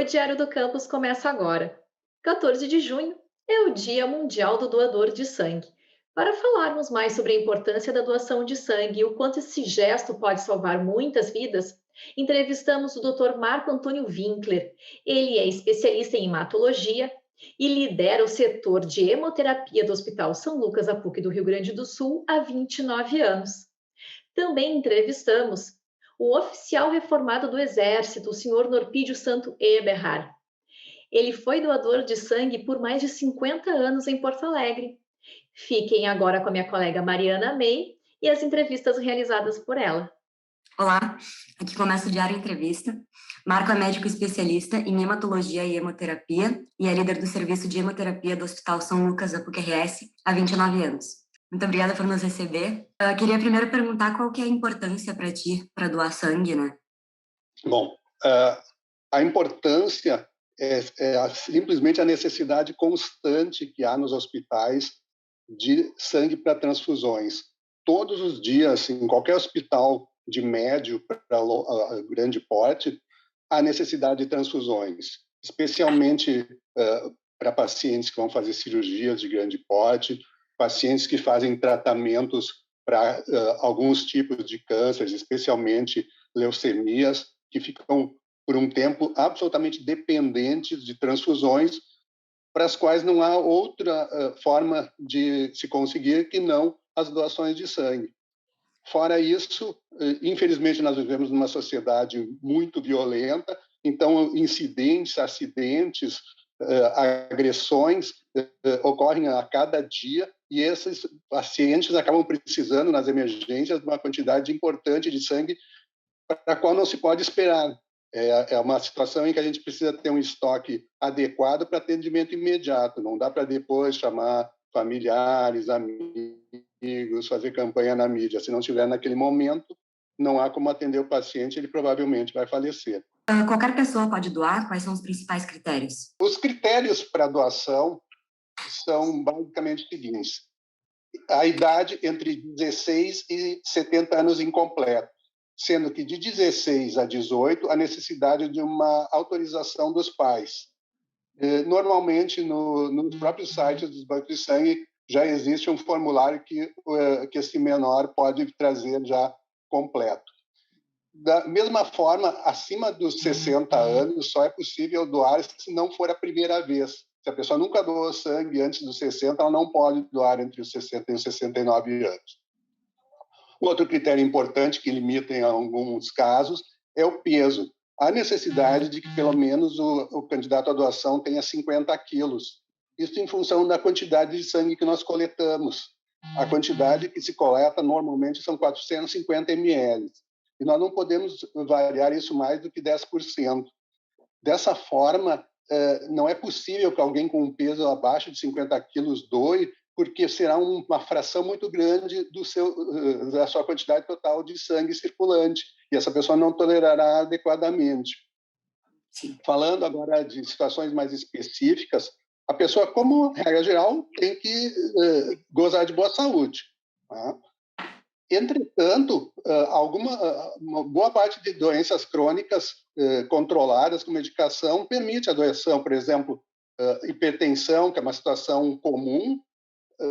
O Diário do Campus começa agora. 14 de junho é o Dia Mundial do Doador de Sangue. Para falarmos mais sobre a importância da doação de sangue e o quanto esse gesto pode salvar muitas vidas, entrevistamos o Dr. Marco Antônio Winkler. Ele é especialista em hematologia e lidera o setor de hemoterapia do Hospital São Lucas, da PUC do Rio Grande do Sul, há 29 anos. Também entrevistamos o oficial reformado do Exército, o senhor Norpídio Santo Eberhard. Ele foi doador de sangue por mais de 50 anos em Porto Alegre. Fiquem agora com a minha colega Mariana May e as entrevistas realizadas por ela. Olá, aqui começa o Diário Entrevista. Marco é médico especialista em hematologia e hemoterapia e é líder do serviço de hemoterapia do Hospital São Lucas, da PUC-RS, há 29 anos. Muito obrigada por nos receber. Eu queria primeiro perguntar qual que é a importância para ti para doar sangue, né? Bom, a importância é simplesmente a necessidade constante que há nos hospitais de sangue para transfusões. Todos os dias, em qualquer hospital de médio para grande porte, há necessidade de transfusões, especialmente para pacientes que vão fazer cirurgias de grande porte, pacientes que fazem tratamentos para alguns tipos de cânceres, especialmente leucemias, que ficam por um tempo absolutamente dependentes de transfusões, para as quais não há outra forma de se conseguir que não as doações de sangue. Fora isso, infelizmente, nós vivemos numa sociedade muito violenta, então incidentes, acidentes, agressões ocorrem a cada dia e esses pacientes acabam precisando, nas emergências, de uma quantidade importante de sangue para a qual não se pode esperar. É uma situação em que a gente precisa ter um estoque adequado para atendimento imediato. Não dá para depois chamar familiares, amigos, fazer campanha na mídia. Se não tiver naquele momento, não há como atender o paciente, ele provavelmente vai falecer. Qualquer pessoa pode doar? Quais são os principais critérios? Os critérios para doação são basicamente os seguintes. A idade entre 16 e 70 anos incompleto, sendo que de 16 a 18 a necessidade de uma autorização dos pais. Normalmente, nos próprios sites dos bancos de sangue, já existe um formulário que esse menor pode trazer já completo. Da mesma forma, acima dos 60 anos, só é possível doar se não for a primeira vez. Se a pessoa nunca doou sangue antes dos 60, ela não pode doar entre os 60 e os 69 anos. Outro critério importante que limita em alguns casos é o peso. Há necessidade de que pelo menos o candidato à doação tenha 50 quilos. Isso em função da quantidade de sangue que nós coletamos. A quantidade que se coleta normalmente são 450 ml. E nós não podemos variar isso mais do que 10%. Dessa forma, não é possível que alguém com um peso abaixo de 50 quilos doe, porque será uma fração muito grande da sua quantidade total de sangue circulante, e essa pessoa não tolerará adequadamente. Falando agora de situações mais específicas, a pessoa, como regra geral, tem que gozar de boa saúde. Tá? Entretanto, uma boa parte de doenças crônicas controladas com medicação permite a doação, por exemplo, hipertensão, que é uma situação comum,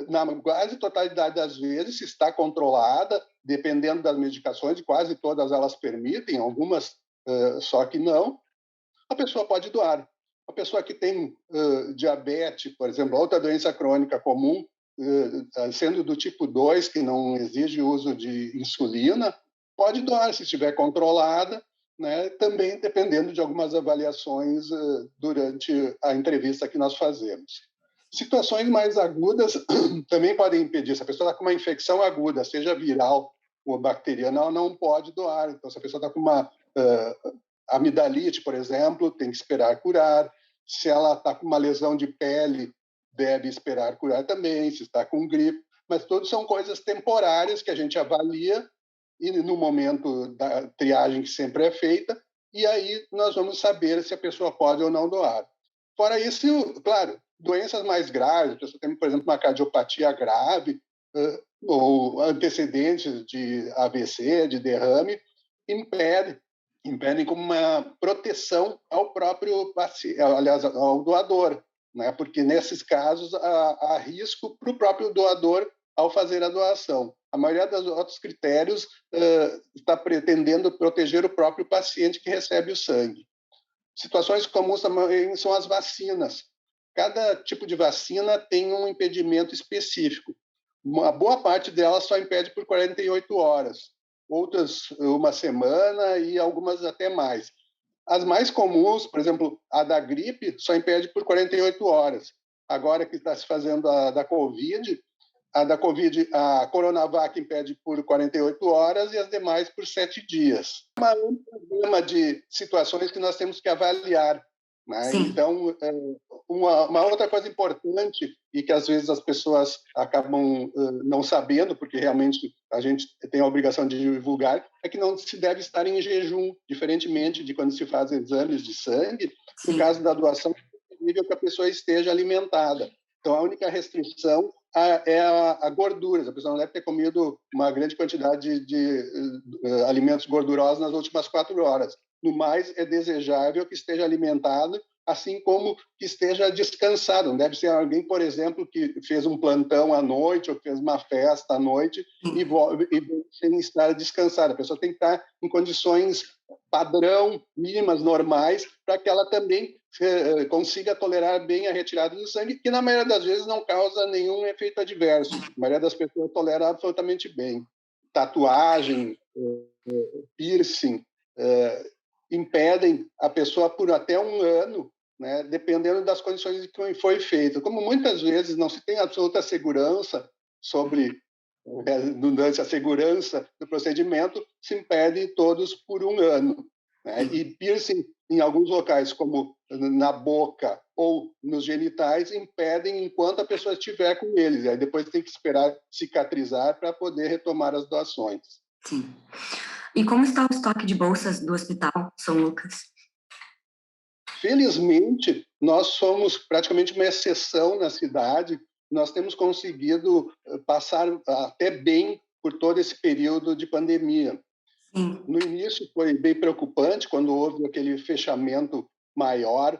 na quase totalidade das vezes, se está controlada, dependendo das medicações, e quase todas elas permitem, algumas só que não, a pessoa pode doar. A pessoa que tem diabetes, por exemplo, outra doença crônica comum, sendo do tipo 2, que não exige uso de insulina, pode doar se estiver controlada, né? Também dependendo de algumas avaliações durante a entrevista que nós fazemos. Situações mais agudas também podem impedir. Se a pessoa está com uma infecção aguda, seja viral ou bacteriana, ela não pode doar. Então, se a pessoa está com uma amidalite, por exemplo, tem que esperar curar. Se ela está com uma lesão de pele, deve esperar curar também. Se está com gripe. Mas todas são coisas temporárias que a gente avalia e no momento da triagem que sempre é feita, e aí nós vamos saber se a pessoa pode ou não doar. Fora isso, claro, doenças mais graves, a pessoa tem, por exemplo, uma cardiopatia grave, ou antecedentes de AVC, de derrame, impede impedem como uma proteção ao próprio paciente, aliás, ao doador, né? Porque nesses casos há risco para o próprio doador ao fazer a doação. A maioria dos outros critérios está pretendendo proteger o próprio paciente que recebe o sangue. Situações comuns também são as vacinas. Cada tipo de vacina tem um impedimento específico. Uma boa parte delas só impede por 48 horas, outras uma semana e algumas até mais. As mais comuns, por exemplo, a da gripe, só impede por 48 horas. Agora que está se fazendo a da Covid, a Coronavac impede por 48 horas e as demais por 7 dias. É um problema de situações que nós temos que avaliar, né? Então, uma outra coisa importante e que às vezes as pessoas acabam não sabendo, porque realmente a gente tem a obrigação de divulgar, é que não se deve estar em jejum, diferentemente de quando se faz exames de sangue. No caso da doação, é possível que a pessoa esteja alimentada. Então, a única restrição é a gorduras. A pessoa não deve ter comido uma grande quantidade de alimentos gordurosos nas últimas 4 horas. No mais, é desejável que esteja alimentado, assim como que esteja descansado. Não deve ser alguém, por exemplo, que fez um plantão à noite ou fez uma festa à noite e sem estar descansado. A pessoa tem que estar em condições padrão, mínimas, normais, para que ela também consiga tolerar bem a retirada do sangue, que na maioria das vezes não causa nenhum efeito adverso. A maioria das pessoas tolera absolutamente bem. Tatuagem, piercing, impedem a pessoa por até 1 ano, né, dependendo das condições em que foi feito. Como muitas vezes não se tem absoluta segurança sobre redundância, a segurança do procedimento, se impede todos por 1 ano. Né? E piercing, em alguns locais, como na boca ou nos genitais, impedem enquanto a pessoa estiver com eles. Aí depois tem que esperar cicatrizar para poder retomar as doações. Sim. E como está o estoque de bolsas do Hospital São Lucas? Felizmente, nós somos praticamente uma exceção na cidade. Nós temos conseguido passar até bem por todo esse período de pandemia. Sim. No início foi bem preocupante, quando houve aquele fechamento maior,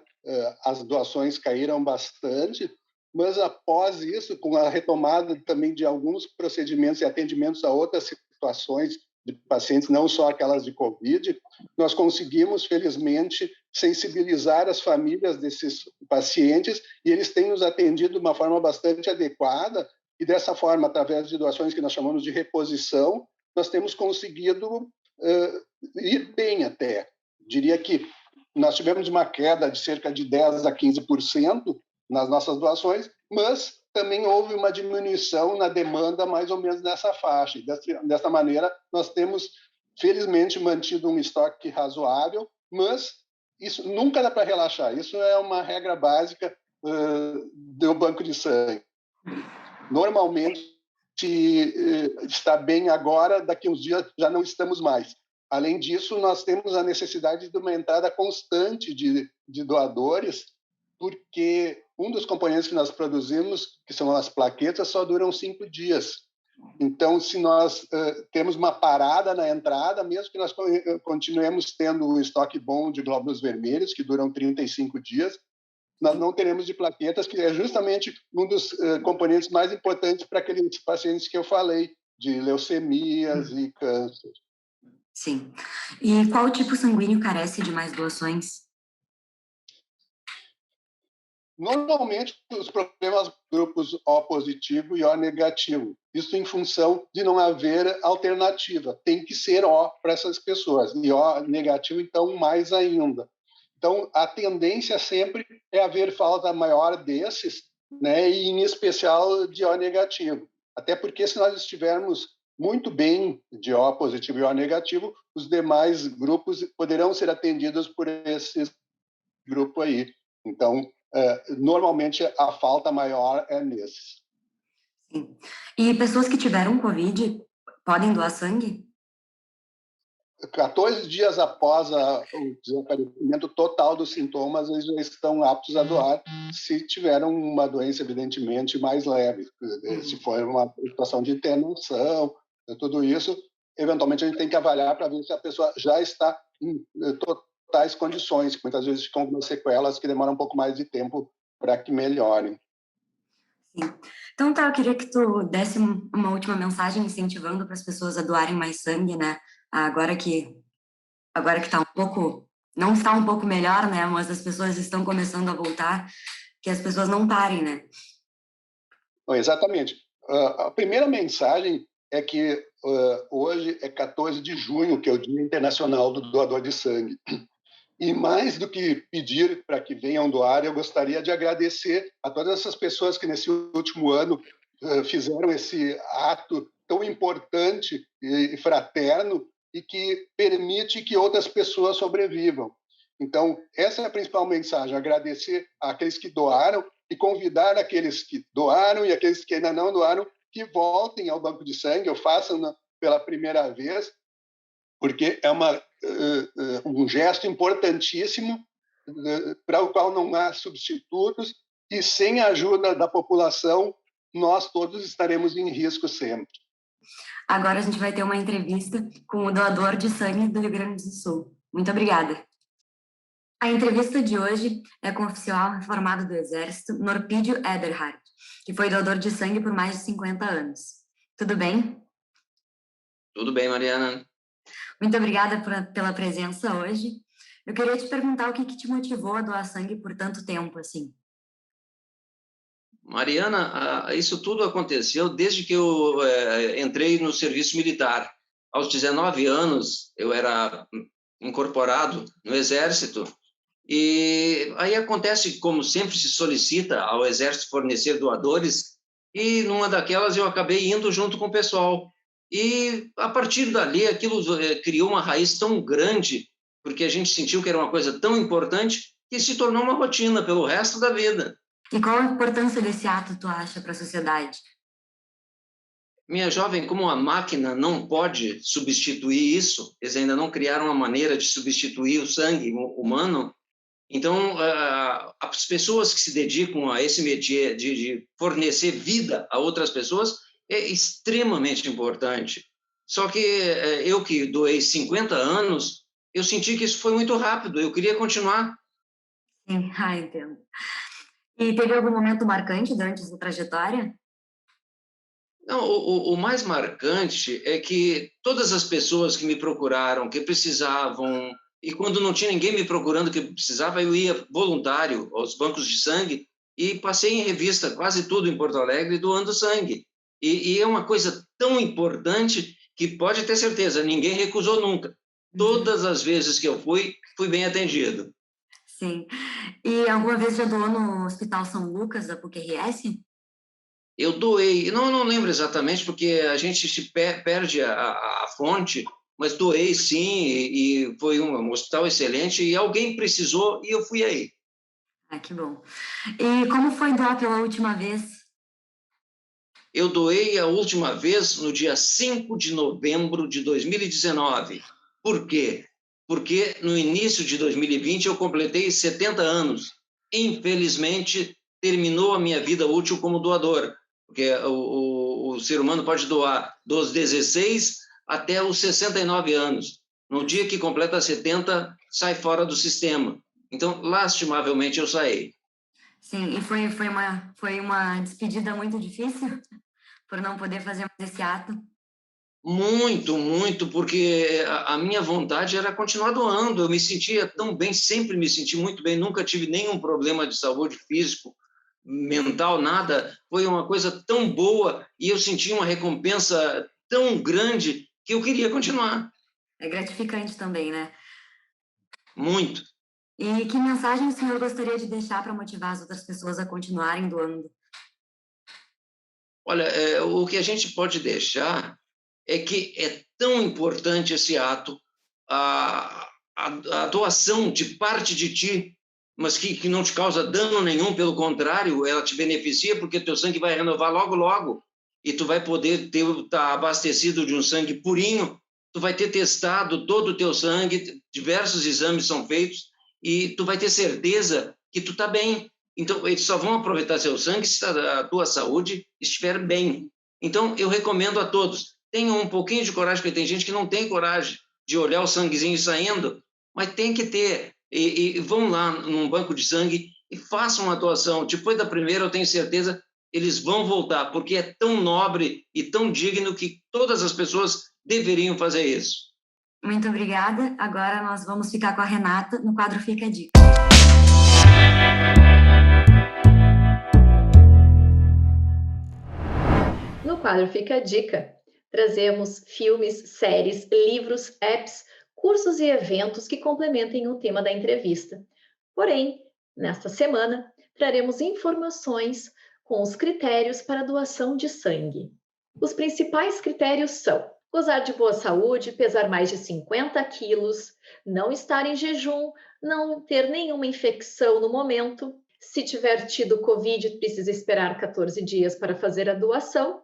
as doações caíram bastante, mas após isso, com a retomada também de alguns procedimentos e atendimentos a outras situações de pacientes, não só aquelas de Covid, nós conseguimos, felizmente, sensibilizar as famílias desses pacientes e eles têm nos atendido de uma forma bastante adequada e, dessa forma, através de doações que nós chamamos de reposição, nós temos conseguido ir bem até. Diria que nós tivemos uma queda de cerca de 10% a 15% nas nossas doações, mas também houve uma diminuição na demanda mais ou menos nessa faixa. Dessa maneira, nós temos, felizmente, mantido um estoque razoável, mas isso nunca dá para relaxar. Isso é uma regra básica do banco de sangue. Normalmente, está bem agora, daqui a uns dias já não estamos mais. Além disso, nós temos a necessidade de uma entrada constante de doadores, porque um dos componentes que nós produzimos, que são as plaquetas, só duram 5 dias. Então, se nós temos uma parada na entrada, mesmo que nós continuemos tendo um estoque bom de glóbulos vermelhos, que duram 35 dias, nós não teremos de plaquetas, que é justamente um dos componentes mais importantes para aqueles pacientes que eu falei, de leucemias e câncer. Sim. E qual tipo sanguíneo carece de mais doações? Normalmente, os problemas grupos O positivo e O negativo. Isso em função de não haver alternativa. Tem que ser O para essas pessoas. E O negativo, então, mais ainda. Então, a tendência sempre é haver falta maior desses, né, e em especial de O negativo. Até porque se nós estivermos muito bem de O positivo e O negativo, os demais grupos poderão ser atendidos por esse grupo aí. Então, normalmente a falta maior é nesses. Sim. E pessoas que tiveram Covid podem doar sangue? 14 dias após o desaparecimento total dos sintomas, eles já estão aptos a doar se tiveram uma doença, evidentemente, mais leve. Se for uma situação de internação, tudo isso, eventualmente a gente tem que avaliar para ver se a pessoa já está em totais condições, que muitas vezes ficam com sequelas que demoram um pouco mais de tempo para que melhorem. Sim. Então, tá, eu queria que tu desse uma última mensagem incentivando para as pessoas a doarem mais sangue, né? Agora que tá um pouco, não está um pouco melhor, né? Mas as pessoas estão começando a voltar, que as pessoas não parem, né? Exatamente. A primeira mensagem é que hoje é 14 de junho, que é o Dia Internacional do Doador de Sangue. E mais do que pedir para que venham doar, eu gostaria de agradecer a todas essas pessoas que nesse último ano fizeram esse ato tão importante e fraterno e que permite que outras pessoas sobrevivam. Então, essa é a principal mensagem, agradecer àqueles que doaram e convidar aqueles que doaram e aqueles que ainda não doaram que voltem ao banco de sangue ou façam pela primeira vez, porque é um gesto importantíssimo para o qual não há substitutos e sem a ajuda da população nós todos estaremos em risco sempre. Agora a gente vai ter uma entrevista com o doador de sangue do Rio Grande do Sul. Muito obrigada. A entrevista de hoje é com o oficial reformado do Exército, Norpídio Eberhard, que foi doador de sangue por mais de 50 anos. Tudo bem? Tudo bem, Mariana. Muito obrigada pela presença hoje. Eu queria te perguntar o que te motivou a doar sangue por tanto tempo, assim. Mariana, isso tudo aconteceu desde que eu entrei no serviço militar. Aos 19 anos, eu era incorporado no Exército, e aí acontece, como sempre se solicita ao Exército fornecer doadores, e numa daquelas eu acabei indo junto com o pessoal. E, a partir dali, aquilo criou uma raiz tão grande, porque a gente sentiu que era uma coisa tão importante, que se tornou uma rotina pelo resto da vida. E qual a importância desse ato, tu acha, para a sociedade? Minha jovem, como a máquina não pode substituir isso, eles ainda não criaram uma maneira de substituir o sangue humano, então as pessoas que se dedicam a esse métier de fornecer vida a outras pessoas é extremamente importante. Só que eu que doei 50 anos, eu senti que isso foi muito rápido, eu queria continuar. Sim, entendo. E teve algum momento marcante durante essa trajetória? Não, o mais marcante é que todas as pessoas que me procuraram, que precisavam, e quando não tinha ninguém me procurando que precisava, eu ia voluntário aos bancos de sangue e passei em revista quase tudo em Porto Alegre doando sangue. E é uma coisa tão importante que pode ter certeza, ninguém recusou nunca. Todas as vezes que eu fui bem atendido. Sim. E alguma vez já doou no Hospital São Lucas, da PUC-RS? Eu doei, não lembro exatamente, porque a gente se perde a fonte, mas doei sim, e foi um hospital excelente, e alguém precisou, e eu fui aí. Que bom. E como foi doar pela última vez? Eu doei a última vez no dia 5 de novembro de 2019. Por quê? Porque no início de 2020 eu completei 70 anos. Infelizmente, terminou a minha vida útil como doador, porque o ser humano pode doar dos 16 até os 69 anos. No dia que completa 70, sai fora do sistema. Então, lastimavelmente, eu saí. Sim, e foi uma despedida muito difícil por não poder fazer mais esse ato? Muito, muito, porque a minha vontade era continuar doando. Eu me sentia tão bem, sempre me senti muito bem, nunca tive nenhum problema de saúde físico, mental, nada. Foi uma coisa tão boa e eu senti uma recompensa tão grande que eu queria continuar. É gratificante também, né? Muito. E que mensagem o senhor gostaria de deixar para motivar as outras pessoas a continuarem doando? Olha, o que a gente pode deixar é que é tão importante esse ato, a doação de parte de ti, mas que não te causa dano nenhum, pelo contrário, ela te beneficia porque teu sangue vai renovar logo, logo, e tu vai poder estar abastecido de um sangue purinho, tu vai ter testado todo o teu sangue, diversos exames são feitos, e tu vai ter certeza que tu está bem. Então, eles só vão aproveitar seu sangue se a tua saúde estiver bem. Então, eu recomendo a todos, tenham um pouquinho de coragem, porque tem gente que não tem coragem de olhar o sanguezinho saindo, mas tem que ter. E vão lá num banco de sangue e façam a doação. Depois da primeira, eu tenho certeza, eles vão voltar, porque é tão nobre e tão digno que todas as pessoas deveriam fazer isso. Muito obrigada. Agora nós vamos ficar com a Renata no quadro Fica a Dica. No quadro Fica a Dica, trazemos filmes, séries, livros, apps, cursos e eventos que complementem o tema da entrevista. Porém, nesta semana, traremos informações com os critérios para a doação de sangue. Os principais critérios são: gozar de boa saúde, pesar mais de 50 quilos, não estar em jejum, não ter nenhuma infecção no momento. Se tiver tido Covid, precisa esperar 14 dias para fazer a doação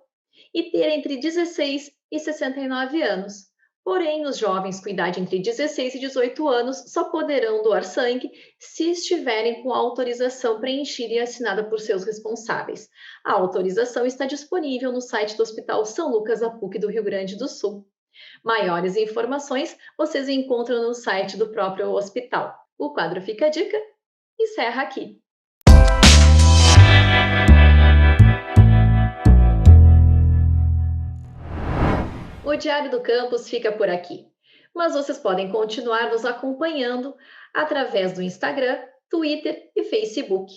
e ter entre 16 e 69 anos. Porém, os jovens com idade entre 16 e 18 anos só poderão doar sangue se estiverem com a autorização preenchida e assinada por seus responsáveis. A autorização está disponível no site do Hospital São Lucas da PUC do Rio Grande do Sul. Maiores informações vocês encontram no site do próprio hospital. O quadro Fica a Dica encerra aqui. O Diário do Campus fica por aqui, mas vocês podem continuar nos acompanhando através do Instagram, Twitter e Facebook.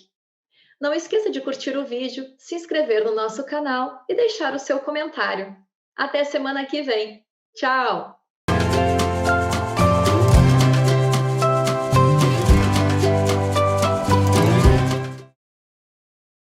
Não esqueça de curtir o vídeo, se inscrever no nosso canal e deixar o seu comentário. Até semana que vem. Tchau!